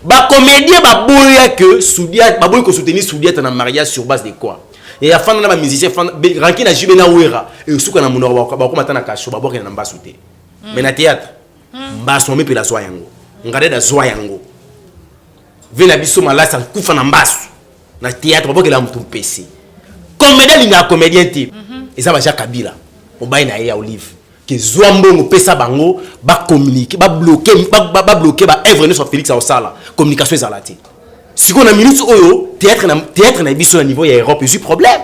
Ba comédien ba boya que Soudia ba boya ko soutenir Soudia dans mariage sur base de quoi? Et ya fan na ba musicien fan ranki na jibe na wera et suka na munoro ba ko matana ka show ba boka na mbasute. Mais na théâtre mbaso me pe la soya yango. Ngade da soya yango. Vena biso malasa kufa na mbaso. Na théâtre ba boka la mtu PC. Comédien linga comédien type. Et ça va Jacques Kabila. On ba na ya Olive. Que Zouambongo pesa bango ba communiquer ba bloquer ba œuvre ne soit Félix Osala communication ezalati si on a minute oyo théâtre na biso na niveau ya Europe il y a problème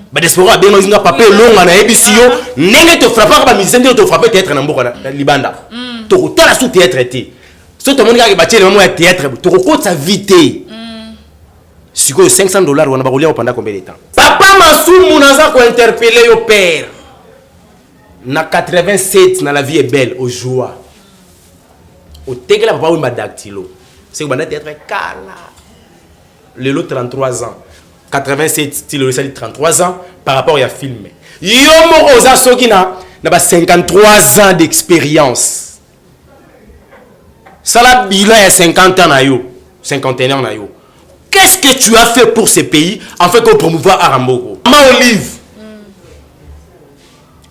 ba diaspora bien nga papier longa na ebisio nenge te frapper ba musicien te frapper théâtre na mboka na libanda to tala sous théâtre été so to monika ba tele ya théâtre to ko sa vite si ko $500 wana ba kolia pendant combien de temps papa Masumu naza ko interpeller yo père. Na 87 na la vie est belle au joie. Au tegla papa wimba dactylo. C'est que bana théâtre kala. Le lot 33 ans. 87 style le sali 33 ans par rapport à film. Yo mo oza soki na ba 53 ans d'expérience. Ça la bilan ya 50 ans na yo, 51 ans na yo. Qu'est-ce que tu as fait pour ce pays afin qu'on promouvoir Aramboko? Maman Olive.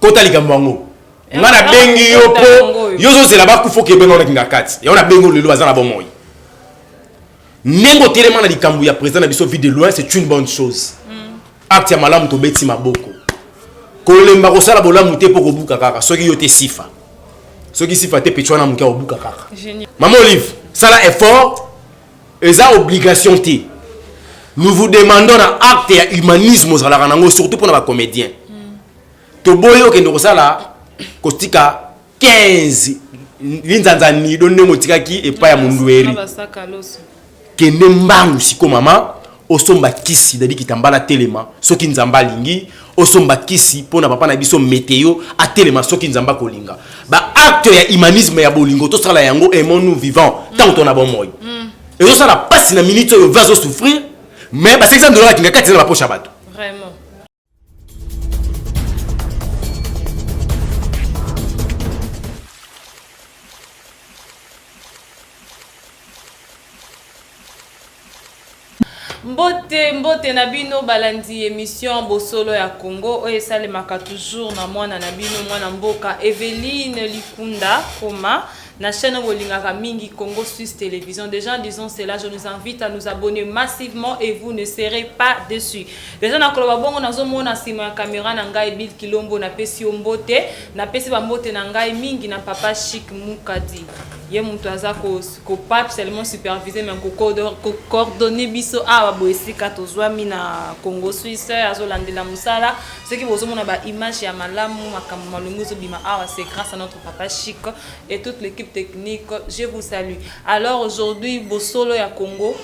Kota likambango ngana bengi yo po yozo c'est là-bas qu'il faut que bengo na kingakati ya ona bengo lelo bazana bomoyi nengo telema na likambu ya président na biso vie de loin c'est une bonne chose acte ya malamu to beti maboko kolemba ko sala bolamu te poko buka kaka soki yo te sifa soki sifa te petwana muka obuka kaka maman Olive sala effort eza obligation te nous vous demandons un acte ya humanisme aux alaranango surtout pour les comédiens. Toboyo ke ndokosala kostika 15 linzanzani donne motika ki epa ya mundueri kende mbangu siko mama osomba kisi dadi kitambala telema soki nzamba lingi osomba kisi pona papa na biso météo a telema soki nzamba kolinga ba acte ya humanisme ya bolingo to sala yango aimons-nous vivants tant on a bon moy et ça la passe na minute yo va souffrir mais ba $500 kinga kati na ba poche bato vraiment. Mbote na bino balandi émission Bosolo ya Congo oyo esalemaka toujours na mwana na bino mwana mboka Evelyne Likunda Koma na chaîne bolingaka mingi Congo Suisse Télévision. Déjà disons cela, je nous invite à nous abonner massivement et vous ne serez pas déçus. Déjà na koloba bongo nazo mona sima ya caméra na ngai Bill Kilombo na pesi mbote na pesi ba mbote na ngai mingi na papa Chic Mukadi. Ye mutu aza ko pape seulement supervisé mais ko coordonner biso awa boesika tozwami na Congo Suisse azolandela musala ce qui bozo mona ba image ya malamu makambo malungu zo bima awa c'est grâce à notre papa Chic et toute l'équipe technique. Je vous salue. Alors aujourd'hui Bosolo ya Congo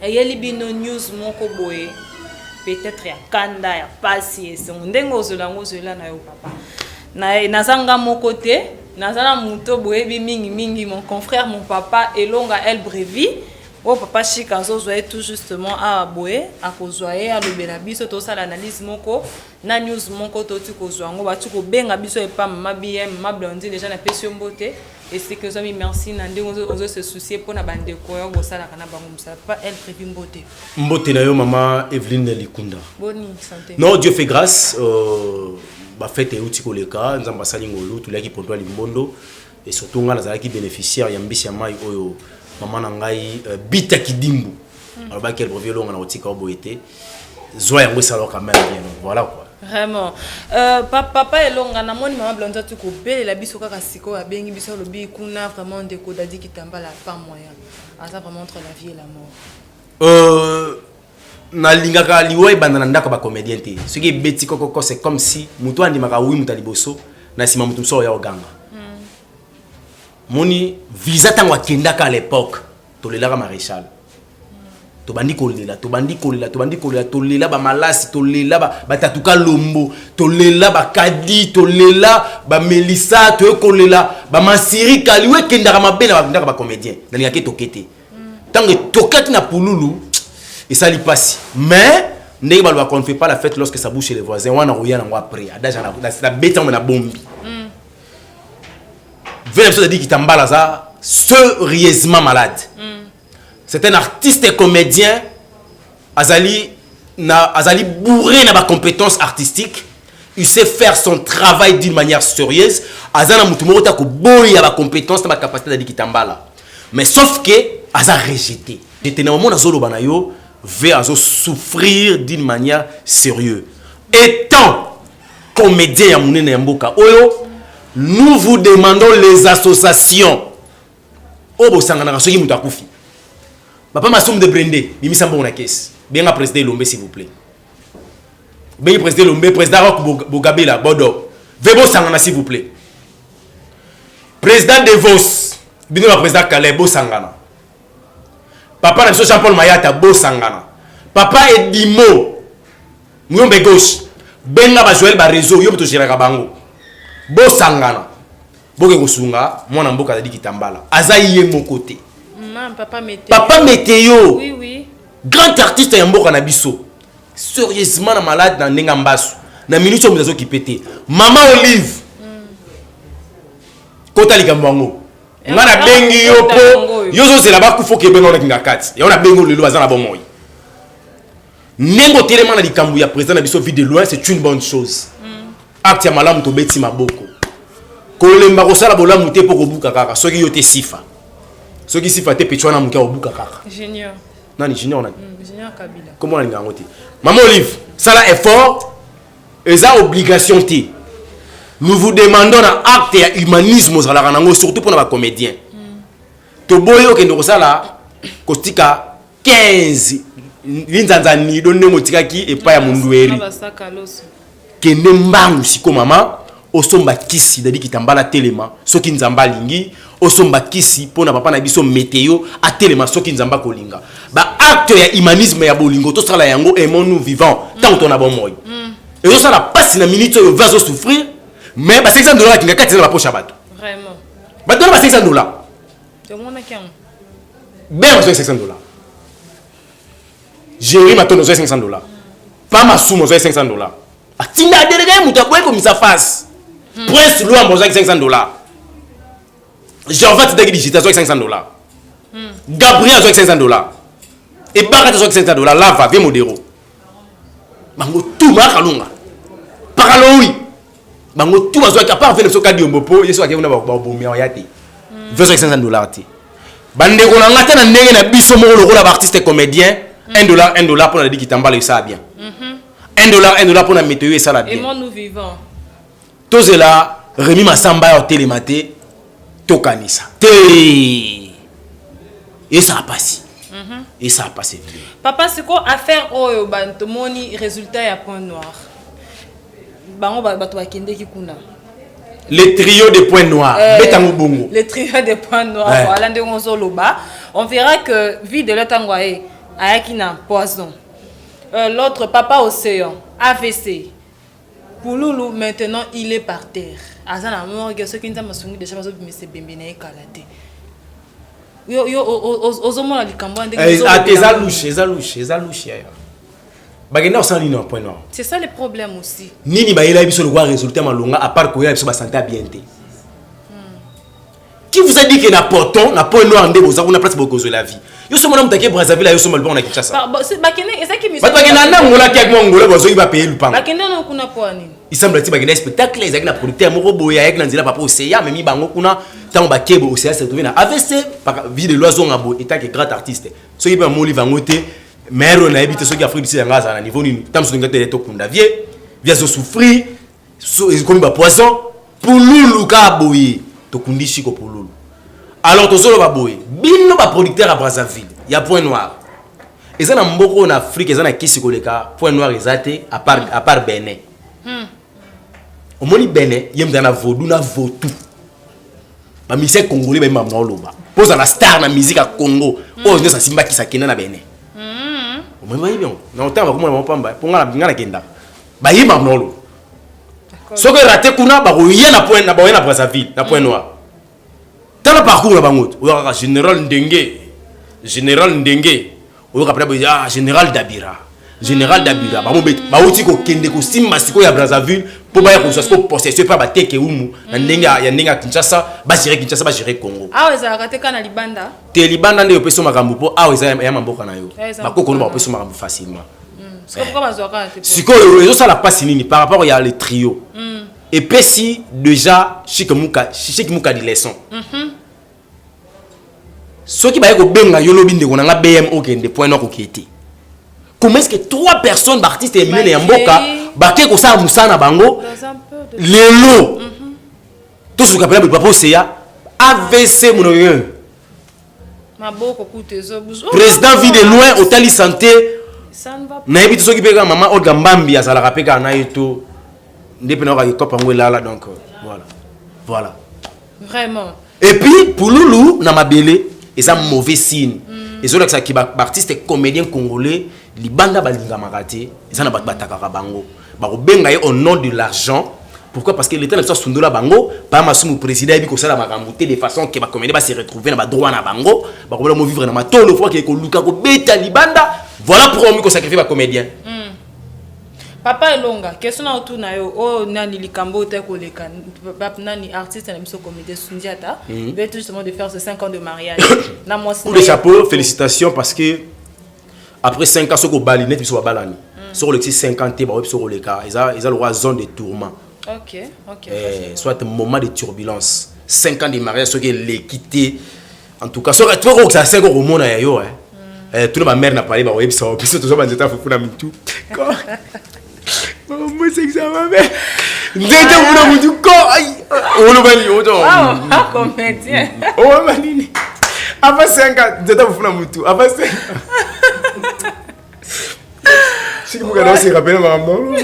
eyeli bino news moko boye peut-être ya kanda ya pasi ese ndengo zolango zola na yo papa na zanga moko te nazala muto boyebi mingi mon confrère mon papa Elonga El Brevi o papa Chic azozwa tout justement a boye akozwaye a lobela biso to sala analyse moko na news moko to ti kozwa ngo ba ti ko benga biso e pa mama BM ma Blondie déjà na pesi mbote et c'est que zomi merci na ndenge ozo se soucier pona bande ko yo go sala kana bango musala pas El Brevi mbote na yo mama Evelyne Likunda boni santé non Dieu fait grâce ba fête euti koleka nzamba sali ngolo tulaki pontwa limbondo et surtout nga nazalaki bénéficiaire ya mbisi ya mai oyo mama na ngai bita kidimbu alors ba quel brevet longa na otika oboité zoya yango sala quand même bien voilà quoi vraiment papa Elonga na moni mama Blondie tu ko belela biso kaka siko ya bengi biso lobi kuna vraiment ndeko dadi kitambala pas moyen ça vraiment entre la vie et la mort na lingaka liwa ebanda na ndako ba comédien te ce qui beti kokoko c'est comme si mutu andimaka wi mutaliboso na sima mutu so ya oganga moni visa tango akendaka à l'époque tolelaka maréchal tobandi kolela tolela ba malasi tolela ba tatuka lombo tolela ba kadi tolela ba melissa to kolela ba masiri kaliwe kendaka mabena ba ndaka ba comédien na lingaka tokete tango tokete na pululu et ça lui passe mais ndenge balwa qu'on ne fait pas la fête lorsque ça bouge chez les voisins wana roya na après adaja na beta on na bombi vele ça dit kitambala ça sérieusement malade c'est un artiste et comédien azali bourré na ba compétences artistiques. Il sait faire son travail d'une manière sérieuse. Azana mutumoro ta ko boya ba compétences na ba capacité d'ali kitambala. Mais sauf que aza rejeté. J'étais dans le moment azolo banayo veut azo souffrir d'une manière sérieuse. Étant comédien ya munene ya mboka oyo, nous vous demandons les associations. Obo sangana soki muta kufi. Papa Massoum de Brendé, bimisa mbona caisse. Bien à président Lombe s'il vous plaît. Bien président Lombe, président Rock Bogabela Bodo. Vebo sangana s'il vous plaît. Président Devos, bino la président Calais Bo sangana. Papa Namso Jean-Paul Mayata Bo sangana. Papa Edimo Muyombe gauche. Benga ba Joël ba réseau yo to gérera bango. Bo sangana. Boke kosunga mwana mboka dadi kitambala. Azaïe mon côté. Papa Météo. Oui, oui. Grand artiste ya mboka na biso. Sérieusement na malade na ndenga mbasu. Na minute mu zazo ki pété. Maman Olive. Kota likambango. Ngana bengi yo po. Yozo c'est là-bas kufo ke benga na kinga kati. Ya ona bengo lelo azana bomoy. Nengo telema na likambu ya président na biso vue de loin, c'est une bonne chose. Acte ya malamu to beti maboko. Kolemba ko sala bolamu te poko buka kaka. Soki yo te sifa. Soki sifa te petwana muka obuka kaka. Junior. Nani Junior nani? Junior Kabila. Comment on a dit? Maman Olive, ça là effort, et ça obligation t. Nous vous demandons un acte et humanisme aux alarmango, surtout pour nos comédiens. Toboyo que nous ça là, kostika 15 linzanzani donne motika ki et pas ya mundueri. Kende mbangu siko mama, osomba kisi dadi kitambala telema, soki nzamba lingi. Osomba kisi pona papa na biso météo a tellement soki nzamba kolinga ba acte ya humanisme ya bolingo to sala yango aimons nous vivants tant on a bon moy et ça la passe na minute yo va souffrir mais ba $500 kinga kati na poche bato vraiment ba donne ba $500 to mona kiam ben $500 Jérémy mato no $500 pas ma somme $500 atinda derega muta ko comme ça face prince lo amboza $500 Jean-Vat Dagui Digital avec $500. Gabriel avec $500. Et Barata avec $500. Lava, viens modéro. Bango tout ma kalunga. Paraloui. Bango tout avec à part faire le cas du Mopo, il soit qui on a bomber en yati. $500 ti. Bande ko na ngata na ndenge na biso mo lo la artiste et comédien, $1 pour la dit kitambala ça bien. $1 pour la météo et ça la bien. Et moi nous vivons. Tozela Rémi Massamba au télématé. Tokanisa. Et ça a passé. Et ça a passé. Papa, c'est quoi affaire au bantomoni résultat ya point noir? Bango bato bakende ki kuna. Le trio de points noirs. Betango bongo. Le trio de points noirs. Voilà ndenge zoloba. On verra que vie de l'Otangwae ayaki na poison. L'autre papa océan AVC. Pouloulou maintenant il est par terre. Azana morgue ce qui nous a masungi déjà parce que monsieur Bembene kalate. Yo ozomona likambo ndenge zo. Ezalouche ya. Bagenda osali no point noir. C'est ça le problème aussi. Nini ba ela biso le voir résultat malonga à part ko ya biso ba santé bien té. Qui vous a dit que na porton na point noir ndebo za kuna place boko zo la vie. Yo so mona mutake Brazzaville yo so malbo na Kinshasa. Bakene ezaki miso. Bakena na ngola ki ak mongola bozo iba payer lupanga. Bakena na kuna kwa nini? Il semble que bagenda spectacle ezaki na producteur moko boya avec na nzela papa oseya memi bango kuna tant bakebo oseya se trouver na AVC par vie de loison ngabo état que grand artiste. So iba moli vangote mère na habite so ki Afrique d'ici ngasa na niveau nini. Tam so ngate to kunda vie via so souffrir so comme ba poison pour lulu ka boye to kundishi ko pour lulu. Alors tozolo ba boye bino ba producteur à Brazzaville il y a point noir. Et ça na mboko na Afrique et ça na kisi koleka point noir ezate à part Benin. Au moni Benin yem dans vodou na votou. Ba musique congolais ba mamna oloba. Pose la star na musique à Congo. Oh nyo sa simba ki sa kena na Benin. O moni ba bien. Na otamba ko mona pamba pour ngana kenda. Ba yima mamna oloba. Soko raté kuna ba ko yena point na ba yena Brazzaville na point noir. Dans le parcours, on général Ndenge, général Ndenge, on a général Dabira, général d'Abira ba uti ko kende ko simba siko ya Brazzaville pour ba ya ko so possession pa ba teke umu na ndenga Kinshasa ba gérer Congo eza ka teka na libanda nde opeso makambo po eza ya mamboka na yo bakoko no ba opeso makambo facilement siko yo ça la passe nini par rapport ya le trio et puis si déjà Chic Muka di leçon ceux qui ba ko benga yo lobi ndeko na nga BM okende point no ko kete. Comment est-ce que 3 personnes d'artistes éminents et Mboka baké ko sa musana bango lelo tout ce qu'on appelle papa Oseya AVC monoyen maboko kutezo président vit de loin hôtel santé na yebi tout qui peka maman Olga Mbambi azala rapeka na yeto ndepena ka kopa ngwela donc voilà vraiment et puis pour Loulou na mabele et ça mauvais signe et ceux qui artistes comédiens congolais libanda balinga makati ça na bataka bango ba benga au nom de l'argent. Pourquoi? Parce que l'état n'a pas sundola bango par masumu président bi ko sala makambo de façon que ba comédien ba se retrouver na ba droit na bango ba ko mo vivre na matolo fois que ko luka ko beta libanda voilà pourquoi on ko sacrifier ba comédien. Papa Elonga question na autour na yo o nani likambo te ko leka nani artiste na miso comédien Sundiata veut justement de faire ces 5 ans de mariage na moi coup de chapeau félicitations parce que après 5 ans soko balinette biso ba balani sur le 50 ba sur le cas ils a le roi zone de tourment. OK. Soit un moment de turbulence 5 ans de mariage ce que l'équité en tout cas soit toi que ça 5 ans au monde ya yo tout ma mère n'a parlé ba web ça puis tout ça banzeta fufu na mitu moi c'est que ça va mais ndete muna mutu ko ay on le bali oto comédien oh manini après 5 ans ndete fufu na mutu après 5 si vous regardez c'est rappelé maman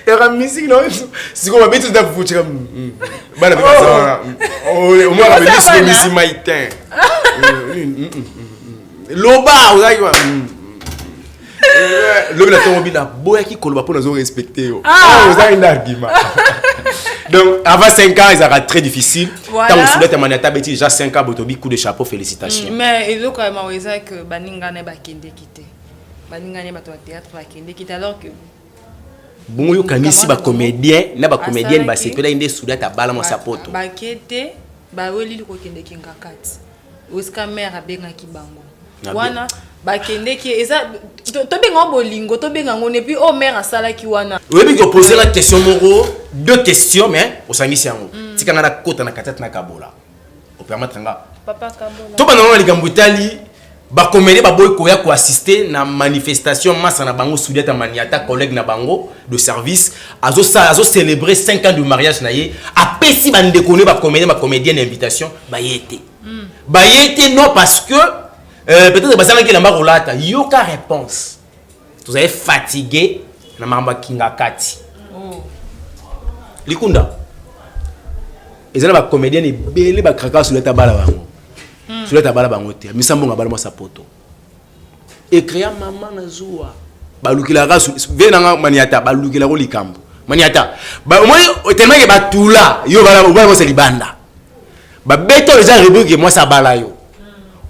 era musique non si on va mettre tout dans fufu comme bana ça au moins avec les musiques maïtin loba ozaki le la tomobina boya qui koloba pour nous respecter ozaki argument donc avant 5 ans ils très difficile tant on soulève maniata beti déjà 5 ans botobi coup de chapeau félicitations mais il quand même ozaki que baninga na bakende kité baninga na bato théâtre bakende kité alors que bongo yo kanisi ba comédien na ba comédienne ba sepela inde soudata bala mo sapoto bakete ba weli ko kende kingakati Oscar mère abengaki bango wana bakende ki eza to benga bolingo to benga ngone puis o mère asalaki wana oui bi ko poser la question moko 2 questions mais osangisi yango tikanga na kota na katata na kabola o permettre nga papa kabola to bana na likambo itali ba comédien ba boy ko ya ko assister na manifestation massa na bango Soudiata maniata collègue na bango de service azo célébrer 5 ans de mariage na ye apesi bande koné ba comédien invitation ba yete non parce que peut-être bazala ki na makolata yoka réponse vous avez fatigué na mamba kinga kati likunda ezala ba comédien ebele ba kraka Soudiata bala bango Soudiata bala bango te misambo ngabala mo sapoto écrire maman na zuwa balukila ka venanga maniata balukila ko likambo maniata ba moi tellement que batula yo bala mo se libanda ba beto les rubrique moi ça bala yo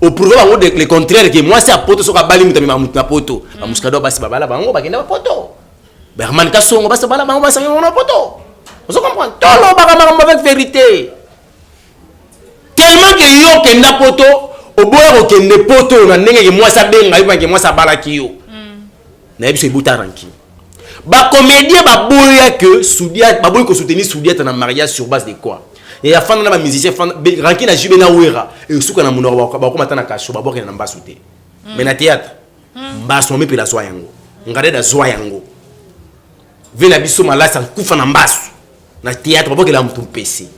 au pouvoir le contraire que moi c'est à poto soka bali muta na poto ba muskado basi babala bango bakenda ba poto Berman kasongo basi bala bango basi na poto vous comprenez tolo baka makambo avec vérité tellement que yo kenda poto au boya ko kende poto na ndenge que moi ça benga yo que moi ça bala ki yo na yebiso ibutaranki ba comédien ba boya que Soudiata ba boya ko soutenir Soudiata na mariage sur base de quoi et la fin de la musicien ranki na jibena wera et suka na munoro ba ko matana ka shoba boka na mbasute mais na théâtre mbaso me pela soa yango ngade da soa yango vela biso malasa kufa na mbaso na théâtre boka la mutu pesi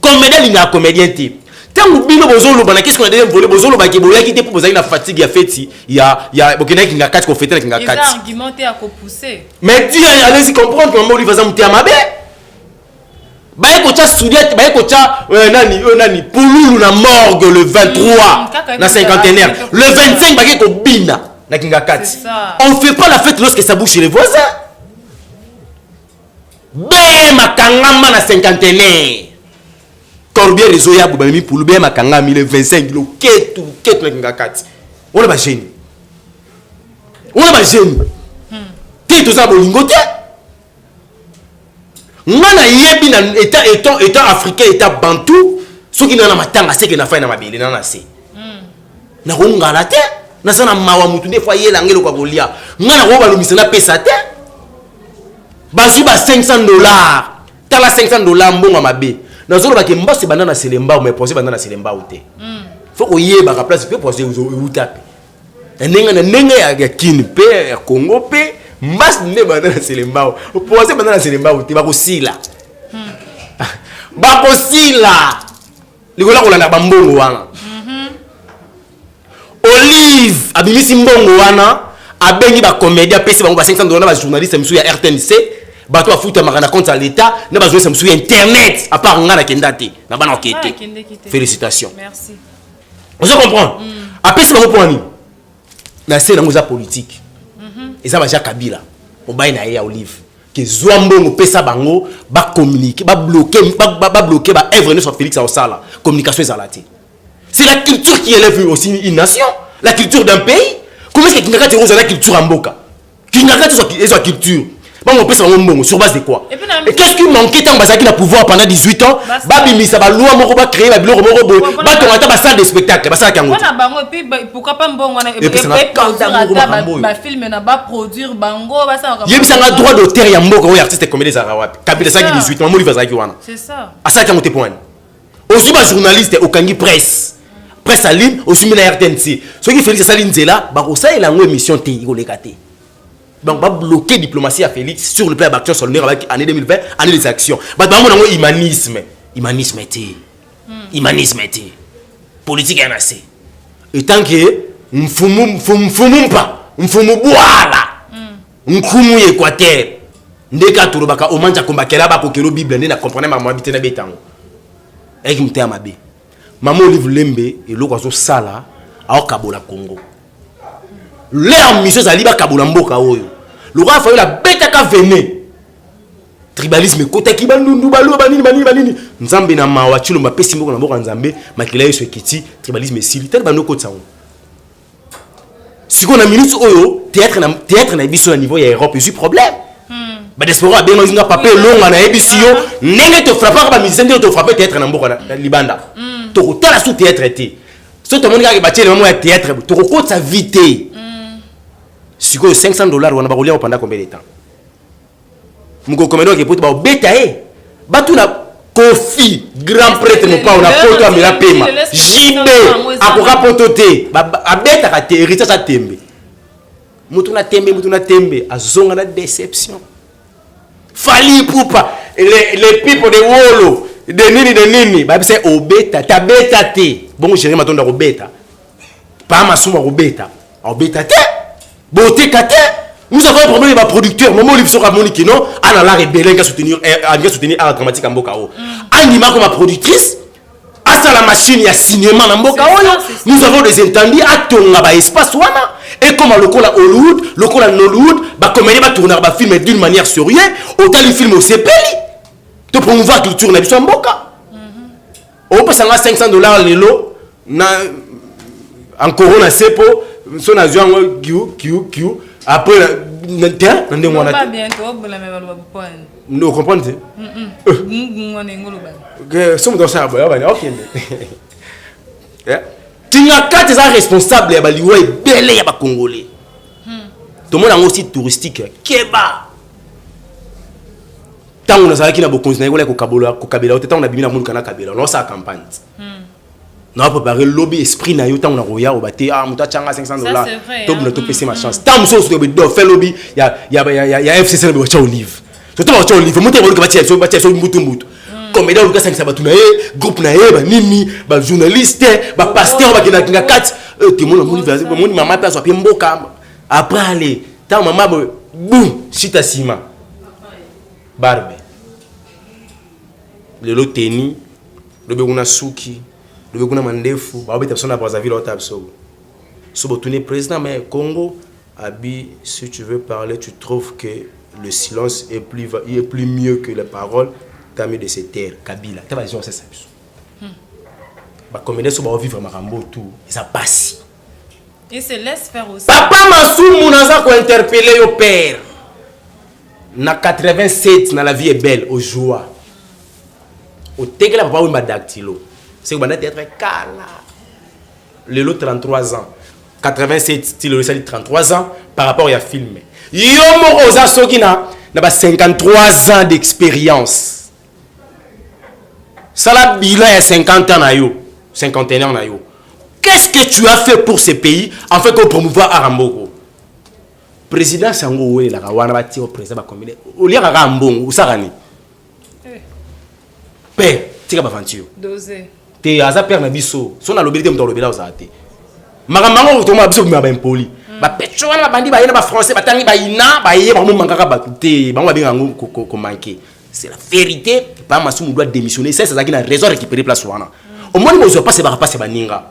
comédien linga comédien type tangu bino bozolo bana qu'est-ce qu'on a déjà volé bozolo ba keboya ki te pour bozali na fatigue ya feti ya bokena kinga kati ko fete na kinga kati ils ont argumenté à pousser mais dis allez-y comprendre comment lui faisait mutu mabe baye kocha Soudiata baye kocha nani Pouloulou na morgue le 23 na cinquantenaire le 25 baye ko bina na kingakati on fait pas la fête lorsque ça bouge chez les voisins makangama na cinquantenaire Corbière réseau ya bubami Pouloulou makangami le 25 le ketu na kingakati on ba gêne On a ma jeune. T'es tout ça bolingoté. Ngana yebi na état africain état bantou. Ceux qui n'ont pas matanga c'est que na fait na mabele na se. Na ngala te. Na sana mawa mutu des fois yela ngelo kwa golia. Ngana ko balumisa na pesa te. Bazu ba $500. Tala $500 mbongo mabe. Na zolo ba ke mbase banana selemba mais poser banana selemba ote. Faut ko yeba ka place peut poser utape. Nenga ya kini pe ya Congo pe mbas ne banana selemba. Poser banana selemba ote ba ko sila. Ba ko sila. Likola ko landa bambongo wana. Olive abimisi mbongo wana abengi ba comédien pesi bango ba $500 ba journaliste msu ya RTNC. Bato a foutu à compte à l'État, n'a pas joué sur Internet, à part Ngana Kendate, n'a pas enquêté. Félicitations. Merci. Vous comprenez? Après, c'est le point. La scène est politique. Et ça va déjà Kabila. On va y aller à Olive. Que Zouambo, on peut ça bango, va communiquer, va bloquer, va œuvre sur Félix Aosala. Communication est à la tête. C'est la culture qui élève aussi une nation, la culture d'un pays. Comment est-ce que Kinga Kati la culture en Boka? Kinga Kati est sa culture. Bon, on peut savoir sur base de quoi? Et qu'est-ce qui manquait tant Bazaki na pouvoir pendant 18 ans? Babi ça va loi moko ba créer ba biloko moko bo ba to ata ba salle de spectacle ba ça kango. Wana bango et puis pourquoi pas mbongo wana et ba film na ba produire bango ba ça. Yebisa nga droit d'auteur ya mboka o artiste comédie za rawapi. Kabila saki 18 ans mo livre zaki wana. C'est ça. Asa kango te point. Aussi ba journaliste au kangi presse. Presse en ligne aussi na RTNC. Ce qui Félix Saline Zela ba ko sa ela ngo émission te ko lekate. Donc, on va bloquer la diplomatie à Félix sur le plan d'action sur avec l'année 2020, année des actions. Mais on a humanisme. Humanisme était. Humanisme était. Politique est assez. Et tant que nous pas, nous Équateur, ndeka turubaka omanja kombakela ba kokelo Bible ndena comprendre ma habité na betango. Avec mtea mabe. Maman Olive Lembe et loko zo sala a Kabola Congo. Leur mission c'est liba Kabola mboka oyo. Le roi a fallu la bête à venir. Tribalisme, côté qui bandu balo banini. Nzambe na mawachilo mapesi moko na mboka nzambe, makila yeso ekiti, tribalisme sili tel bano ko tsango. Si on a minute oyo, théâtre na biso na niveau ya Europe, c'est problème. Ba diaspora ben nga papé longa na ebisio, nenge te frapper ba musicien te frapper théâtre na mboka na libanda. To tala sous théâtre té. So to monika ke batie le moment ya théâtre, to ko sa vite. Si vous avez $500, on va rouler pendant combien de temps? Vous commandez que pour vous bêta batuna Kofi grand prêtre mon pas on a poto amela pema JB akoka potote ba bêta ka te hérité ça tembe mutuna tembe azonga na déception fali poupa les people de wolo de nini ba c'est obeta ta bêta te bon chéri matonda robeta pas masuma robeta obeta te beauté kate. Nous avons un problème avec les producteurs. Maman Olive sera Monique non. Elle a la rebelle qui soutenir art dramatique en Bokao. Anima comme productrice. À ça la machine il y a cinéma en Bokao. Nous avons des intendus à tourner à espace wana. Et comme le col à Hollywood, le col à Nollywood, bah comédie va tourner à film d'une manière sérieuse. Autant les films au CPL. De promouvoir la culture na biso en Boka. On peut s'en $500 les lots na en corona sepo. Son avion Q après tiens on demande pas bientôt la même point nous comprenez que sommes dans ça OK tu n'as qu'à être responsable ya baliwa ebele ya ba congolais tout le monde aussi touristique keba tant on a ça qui na beaucoup continuer ko kabela tant on a bimina monde kana kabela on sa campagne. On a préparé le lobby esprit na yo tant on a roya au baté muta changa $500 top na top PC ma chance tant so do fait lobby ya FCC na cha Olive to to cha Olive muta ko batia so mbutu comédien on ka 500 batu na groupe na ba nini ba journaliste ba pasteur ba kinga kat te mon moni mama place apie mboka après aller tant maman boum chita sima barbe le loteni le beguna suki le beguna mandefu ba obeta sona Brazzaville au tabso so botourner président mais Congo abi si tu veux parler tu trouves que le silence est plus mieux que les paroles t'as mis de ces terres Kabila t'as pas dit c'est ça ba comédien so ba vivre makambo tout ça passe Et se laisse faire aussi. Papa Masumu n'a pas interpellé au père. Na 87, na la vie est belle, au joie. Au teke la papa ou ma dactylo. C'est que théâtre kala. Le lot 33 ans. 87, style le sali 33 ans par rapport à film. Yomo Oza Sogina n'a 53 ans d'expérience. Ça la bilan il y a 50 ans na yo, 51 ans na yo. Qu'est-ce que tu as fait pour ce pays en fait qu'on promouvoir Aramboko? Président Sango Oué la kawana bati au président bakomile. O lia kaka mbongo usakani. Père, tika baventure. Dosé. Te aza père na biso. So na lobeli te mto lobela ozate. Makambango utoma biso bima ba impoli. Ba pecho wana bandi ba yena ba français batangi ba ina ba yé ba mo mangaka ba te ba ba binga ngo ko manquer. C'est la vérité. Pas Masumu doit démissionner. C'est ça qui a raison de récupérer place wana. Au moins ils pas se ba pas se baninga.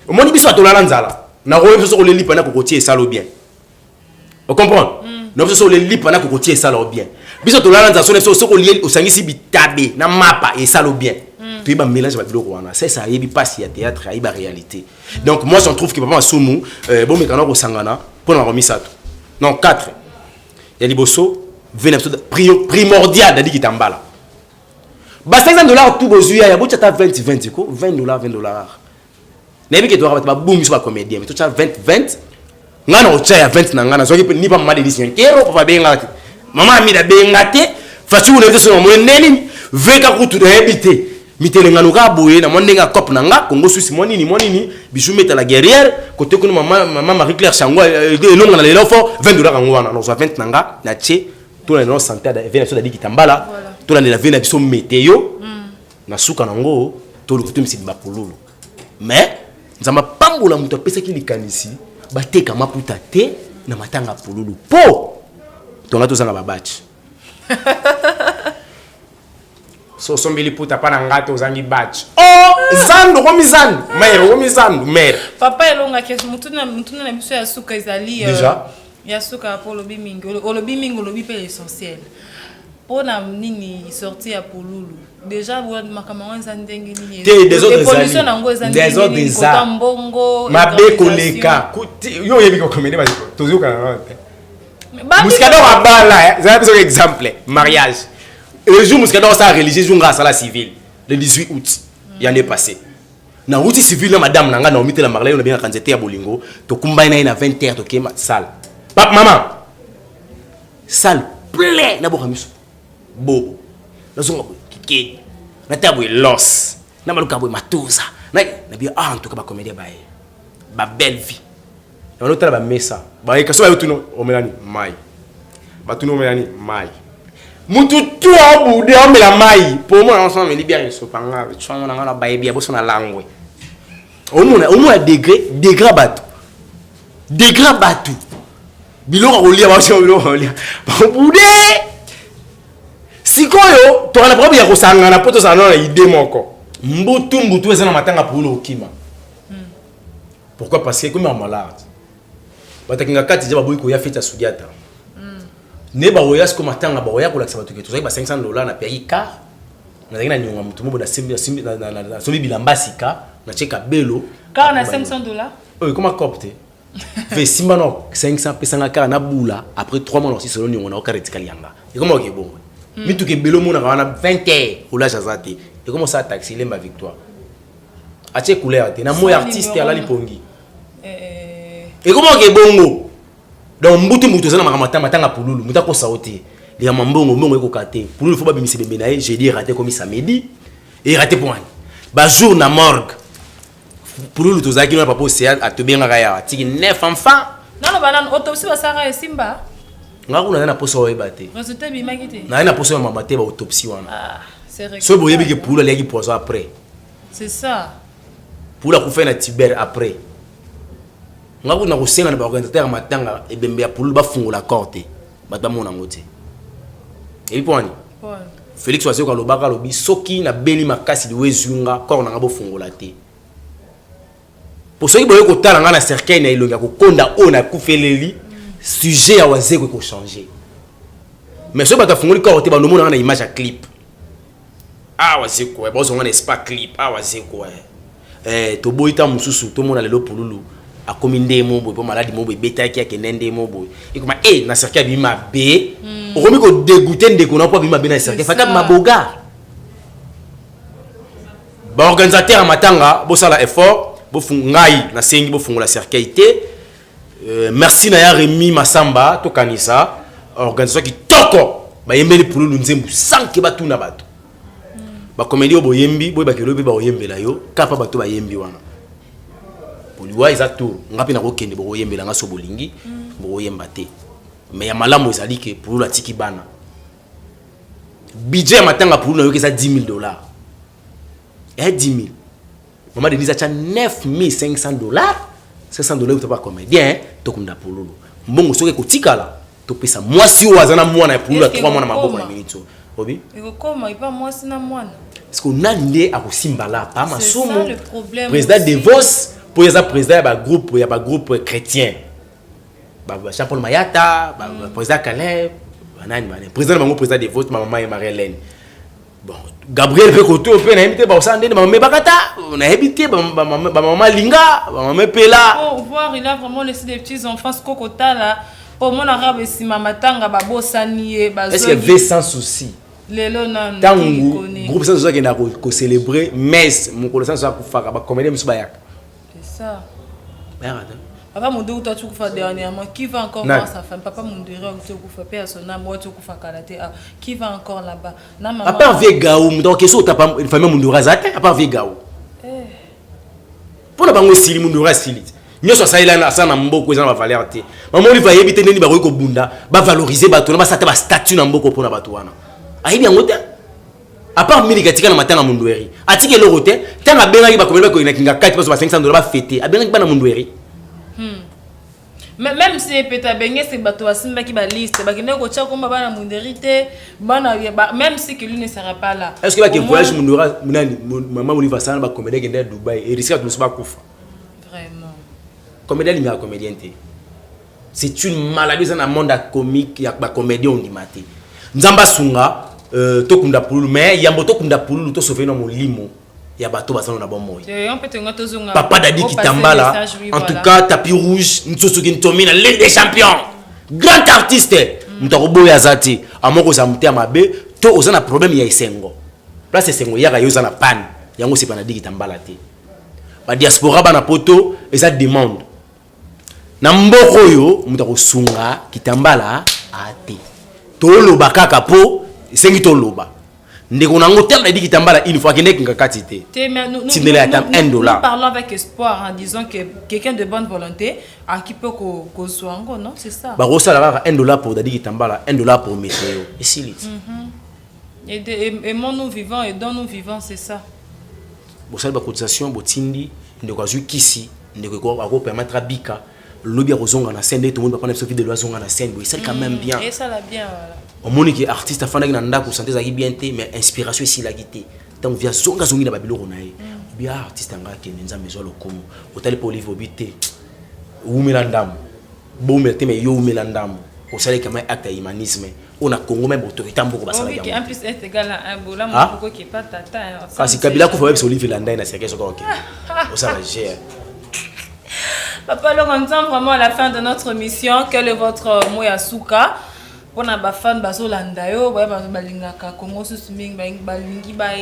Au moins biso atolala nzala. Na royo biso ko le lipa na kokotie ça lo bien. Vous comprenez? Nous sommes les lits pendant que vous tirez ça le bien. Biso to la nza so so ko lié au sangisi bitabe na mapa et ça le bien. Puis ba mélange ba biloko wana. Ça ça yebi pas si théâtre ayi ba réalité. Donc moi je trouve que papa Masumu bon mais kana ko sangana pour na remis ça. Non 4. Il y a liboso 20 primordial d'adi kitambala. Ba $500 tout bozuya ya bocha ta 20 ko $20. Nebi ke to ba boom so ba comédien mais to cha 20 ngana ochaya 20 na ngana soki ni pa mama de 10 kero papa benga te mama mi da benga te fachu ne so mo neni veka kutu de habité mitele ngano ka boye na mondenga cop na nga kongo susi monini bisu meta la guerrière côté ko mama Marie Claire Changwa no ngana le lofo $20 kango wana no so 20 na nga na che to na no santé da vena so da dikitambala to na la vena biso météo na suka nango to lukutu msidi bapululu mais nzamba pambola muto pesa ki likanisi bateka maputa te na matanga pululu po tonga to zanga babachi so sombeli puta pana ngato zangi batch zando ko mizando mer Papa elonga kesu mutuna na biso ya suka ezali déjà ya suka pour lobi mingi lobi pe l'essentiel. Pona nini sorti ya pululu déjà wad makamanga nzandenge nini des autres pollution nango ezandenge ko mbongo mabe koleka yo yebi ko comédie ba tozuka na muskado abala za besoin exemple mariage le jour muskado ça religieux jour grâce à la civile le 18 août il y en est passé na route civile madame nanga na omite la mariage on a bien kanzete ya bolingo to kumbaina na 20h to kema salle papa maman salle plein na bokamiso bobo nazonga kiki na tabu loss na maluka boy matuza na bien en tout cas ba comédie ba belle vie na l'autre ba mesa ba ikaso ba tuno omelani mai ba tuno omelani mai mutu tu abude omela mai pour moi ensemble li bien so panga chwa na ngala ba bia boso na langwe omona degré batu biloko kolia ba so biloko kolia ba bude sikoyo to na problème ya kosangana poto sana na idée moko mbutu eza na matanga pour okima pourquoi parce que comme en malade batakinga kati je baboyi ko ya feta sudiata ne ba oya sko matanga ba oya ko lakisa batu keto ba $500 na pays car na ngina nyonga mutu mobo na simbi na sobi bilambasika na cheka belo car na $500 comment copte fait simba no 500 pesanga car na bula après 3 mois aussi selon nyonga na okaretikali yanga et comment ke bon mitu ke belo mona wana 20h ola jazate et comment ça taxi lemba victoire ache couleur te na moi artiste ala lipongi et comment ke bongo donc mbutu zana matanga pululu muta ko saoté les mbongo eko kate pululu faut ba bimisi bembe na j'ai dit raté comme samedi et raté point ba jour na morgue pululu tozaki na papa océan atobenga kaya tiki 9 enfants non banane autopsie basara esimba ngakuna na poso oyebate résultat bimaki te na poso mama te ba autopsie wana c'est vrai so boyebi ke pululu ali poison après c'est ça pour la kufa na Tibère après ngakuna kusenga na ba organisateur matanga ebembe ya pululu ba fungola corte bata mona ngote et puis Félix Waseko kalobaka lobi soki na beli makasi liwezunga corps na ngabo fungola te pour ceux qui boye ko tala ngana cercueil na ilonga ko konda ona kufeleli sujet ya Waseko ko changer mais so bata fungoli corte ba nomona na image ya clip Waseko ba zo ngana pas clip Waseko to boita mususu to mona lelo pululu a comme ndemo boy pour maladie mo boy beta qui a kendemo boy et comme na cercle bi ma bé o komi ko dégoûter ndeko na po bi ma bé na cercle fa ka maboga ba organisateur a matanga bo sala effort bo fungai na sengi bo fungula cercle merci na ya Rémi Masamba to kanisa organisation qui toko ba yembeli pour lu nzembu sans que batu na batu ba comédie bo yembi bo ba kelo ba yembela yo kapa batu ba yembi wana poliwa exacto ngapi na ko kende bo yembela nga so bolingi bo yemba te mais ya malamu ezali ke pour la tiki bana budget matanga pour na yo ke ça $10,000 et 10,000 maman Denise a $9,500 $500 tu pas comédien to kunda pour lolo mbongo soke ko tikala to pesa moi si o azana mwana pour la 3 mois na maboko na minute obi eko koma ipa moi si na mwana parce qu'on a ndé a simbala pas masomo c'est ça le problème président de Vos pour les président ba groupe il y a pas groupe chrétien ba Jean-Paul Mayata ba président Caleb banani ba président bango président de Vos maman et Marie-Hélène bon Gabriel peut côté peut na invité ba osande maman bakata na invité ba maman Linga ba maman Pela pour voir il a vraiment laissé des petits enfants kokota là pour mon arabe si mama tanga ba bosani ba est-ce que veut sans souci lelo na tangu groupe sans souci qui na ko célébrer mais mon connaissance ça pour faire ba comédie musu ba yak c'est ça ba papa Mondou toi tu kufa dernièrement qui va encore voir sa femme papa Mondou tu kufa paix à son âme moi tu kufa kalaté qui va encore là-bas na maman à part Vegaou donc qu'est-ce que tu pas famille Mondou razate à part Vegaou pour la bango style Mondou style nyoso ça il a ça na mboko za ba valeur te maman lui va yebite ndeni ba ko bunda ba valoriser bato na ba sata ba statut na mboko pour na bato wana ayibi ngote à part milikatika na matanga Mondoueri atike le rote tanga benga ba komela ko ina kinga 4 parce que $500 ba fêter a benga ba na Mondoueri même si peut-être benga c'est bato asimba ki ba liste ba kine ko tcha komba ba na Mondoueri te bana même si que lui ne sera pas là est-ce que ba ke voyage Mondoueri munani maman lui va ça ba komela ke ndé Dubaï et risque de se ba kufa vraiment comédien il y a comédien c'est une maladie dans le monde comique il y a pas comédien on dit maté nzamba sunga to kunda pulu mais yambo to kunda pulu to sauver na molimo ya bato basana na bon moyo papa Dadi Kitambala en tout cas tapis rouge Ntsosuki Ntomina Ligue des champions grand artiste mutakobo ya zati amoko za muté mabe to ozana problème ya Esengo place Esengo ya yo zana pan yango c'est pas Dadi Kitambala te ba diaspora bana poto eza demande na mboko yo mutako sunga Kitambala ate tolo bakaka po sengi toloba ndeko nango terme Dadi Kitambala une fois kende kinga katite nous parlons avec espoir en disant que quelqu'un de bonne volonté à qui peut ko soango non c'est ça ba rosala $1 pour Dadi Kitambala $1 pour météo et si et nous vivons et dans nous vivons c'est ça bo sala ba cotisation botindi ndeko azu kisi ndeko ko permettre bika lobby rozonga na scène tout le monde va prendre Sophie de Loisonga na scène c'est quand même bien et ça la bien voilà au monde qui artiste afin na ndako santé za bien té mais inspiration ici la guité donc via zonga zongi na babiloko na ye bien artiste nga ke nzambe zo lokomo otali po livre obité umela ndam bo melte mais yo umela ndam o sala comme acte humanisme on a Congo même autorité mboko basala yango en plus est égal à un bola moko qui pas tata kasi kabila ko fa web sur livre landai na seke soko ok o sala gère. Papa, alors on entend vraiment à la fin de notre mission. Quel est votre mot à souka? On a ba fan baso landayo, ba balingaka Congo susuming balingi ba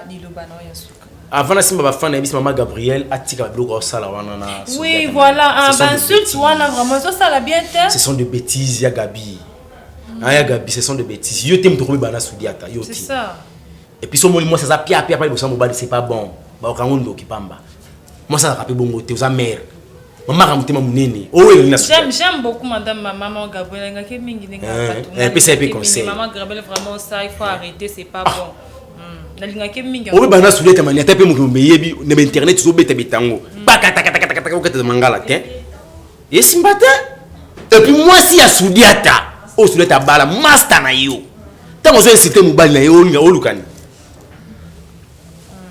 liloba na ya souka. Avant la simba ba fan na bis maman Gabriel atika bloko sala wana na. Oui, voilà, un insulte wana vraiment ça la bien terre. Ce sont des bêtises ya Gabi. Ya Gabi, ce sont des bêtises. Yo tem to bana sudiata yo. C'est ça. Et puis son mot moi ça za pia pia pa bo sambo ba c'est pas bon. Ba okangondo kipamba. Moi ça rappeler bongo te za mère. Maman ramutema munene j'aime beaucoup madame maman Gabriel ngake mingi et puis c'est conseil maman Gabriel vraiment ça il faut arrêter c'est pas bon na lingake mingi o bana souleta mania tape mu meyebi na internet zo beta betango baka taka ko mangala te et simbata et puis moi si ya sudiata o souleta bala master na yo tango zo inciter mobali na yo nga olukani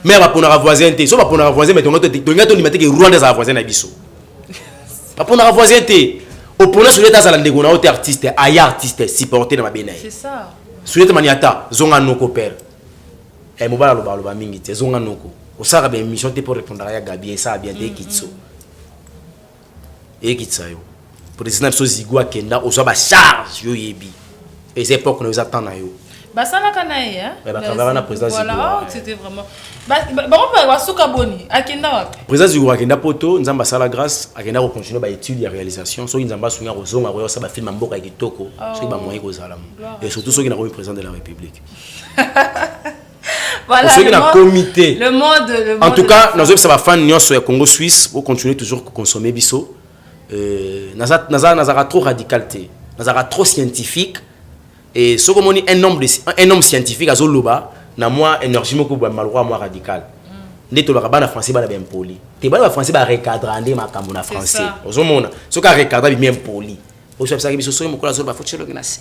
mais va pour voisin te so va pour voisin mais tonga to limate ke Rwanda za voisin na biso pour na voisin te au pour sur l'état za ndeko na autre artiste aya artiste supporter na mabena c'est ça sur l'état maniata zonga noko père et mobala loba mingi te zonga noko o sara be émission te pour répondre à Gabi ça bien te kitso et qui ça yo président so zigwa kenda ozo ba charge yo yebi et c'est époque nous attend na yo bah ça na kanaye hein ba travailler na président voilà zigwa c'était vraiment bah on va suka boni akenda wapi président zigwa kenda poto nzamba sala grâce akenda ko continuer ba étude ya réalisation so nzamba sunga rozonga ko sa ba film mboka kitoko so ba moyen ko zala et surtout ceux qui na président de la république voilà ceux qui na comité le monde en tout cas nous ça va fan nyonso ya Congo Suisse pour continuer toujours consommer biso nazara trop radicalité nazara trop scientifique et ce comme on dit un homme scientifique à Zoloba na moi énergie moko ba malroi moi radical ndé to ba bana français ba bien poli te ba français ba recadrer makambo na français ozomona ce ka recadrer bien poli o chef ça biso so mo kola zo ba fotchelo na se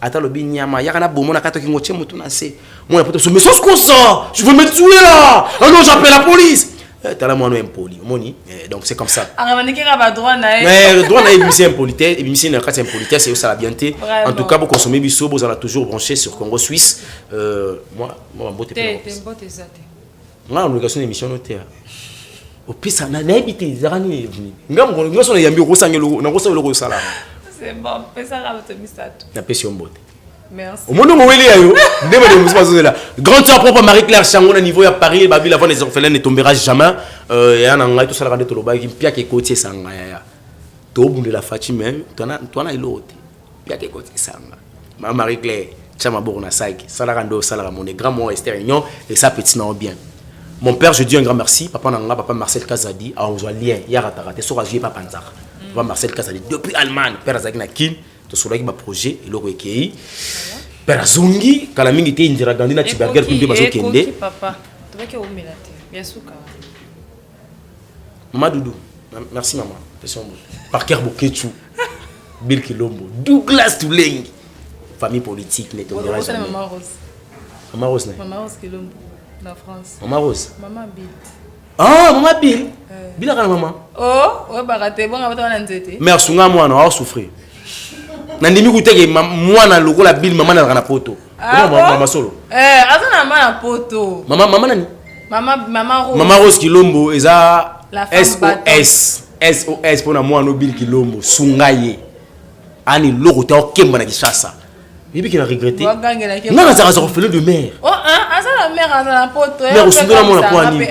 ata lo binyama ya kana bomona kato ki ngoche mutu na se moi poto so mais ce qu'on ça je veux me tuer là ah non j'appelle la police t'as la mono impoli moni donc c'est comme ça aramanekera ba droit na mais droit na émission impolitesse émission na carte impolitesse c'est ça la bienté en tout cas pour consommer biso vous allez toujours branché sur Congo Suisse moi mbote te mbote ça te moi l'obligation d'émission notaire au pire ça na habité zarani ngam ngoso na yambi ko sangelo na ko sangelo ko sala c'est bon pesa ka to misato na pesi mbote merci au monde où il est yo ndeba de musa là grand tour propre Marie-Claire Chango na niveau ya Paris babi la des orphelins ne tombera jamais ya na ngai to sala rande to loba ki pia ke kotie sanga ya to bunde la Fatima toi na ilote pia ke kotie sanga ma Marie-Claire chama borna saiki sala rando sala mon grand mon Esther Union et ça petit non bien mon père je dis un grand merci papa nanga papa Marcel Kazadi a on lien ya ratarate so rajier papa nzaka papa Marcel Kazadi depuis Allemagne père Zaki na kin to solaki ba projet eloko ekei père Zongi kala mingi te indira gandi na tiberger kunde bazo kende papa to baki o melate bien suka maman Doudou merci maman question Parker Bokechu Bill Kilombo Douglas Tulengi famille politique ne tombera jamais maman Rose Kilombo na France maman Rose maman Bill ah maman Bill Bill kana maman oh ouais barate bon ngaba na nzete mère sunga mwana wa souffrir nandimi kuteke mwana lokola Bill maman na kana poto maman solo azana mama poto maman nani maman Rose Kilombo eza SOS pour na mwana Bill Kilombo sungaye ani loko ta okemba na Kishasa bibi qui a regretté non ça a reflet de mer oh hein ça la mère azana poto mais au sunga mwana kwa ni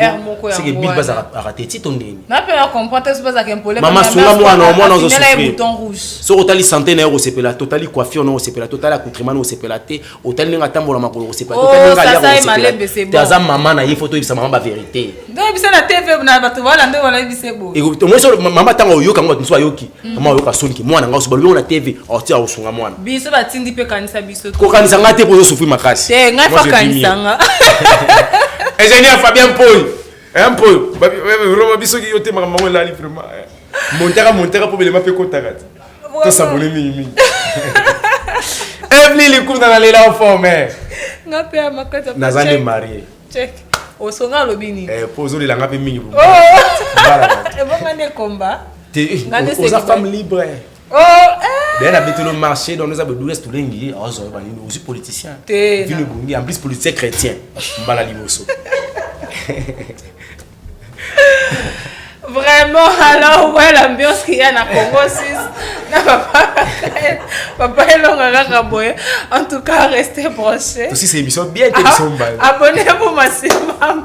c'est que Bill basa a raté ti tondeni na pe comprendre c'est pas ça qu'empolé maman sunga mwana ozo souffrir bouton rouge so totali centenaire au sepela totali coiffure non au sepela totali accoutrement au sepela te totali nga tambola makolo au sepela totali nga ya au sepela taza maman na ye photo ibisa maman ba vérité donc ibisa na TV na bato wala ndo wala ibisa bo et moi so maman tanga oyoka ngo tso ayoki maman oyoka sonki mwana nga so balwe na TV au tia au sunga mwana biso batindi pe kanisa biso ko kanisa nga te pozo souffrir makasi te nga fa kanisa nga ingénieur Fabien Paul un peu vraiment biso ki yote maman la vraiment montera pour belema pe kotarati to sabone mingi Evelyn likum na lela en forme nga pe amakata nazane marié check osonga lobini pozo lela nga pe mingi oh e bonga ne combat aux femmes libres oh ben habite le marché dans nous abdoules tout lengi ozo ba ni aussi politicien ville bongi en plus politicien chrétien mbala liboso vraiment alors ouais l'ambiance qu'il y a na Congo 6 na papa elonga kaka boye en tout cas restez branchés aussi c'est émission bien télévision abonnez-vous massivement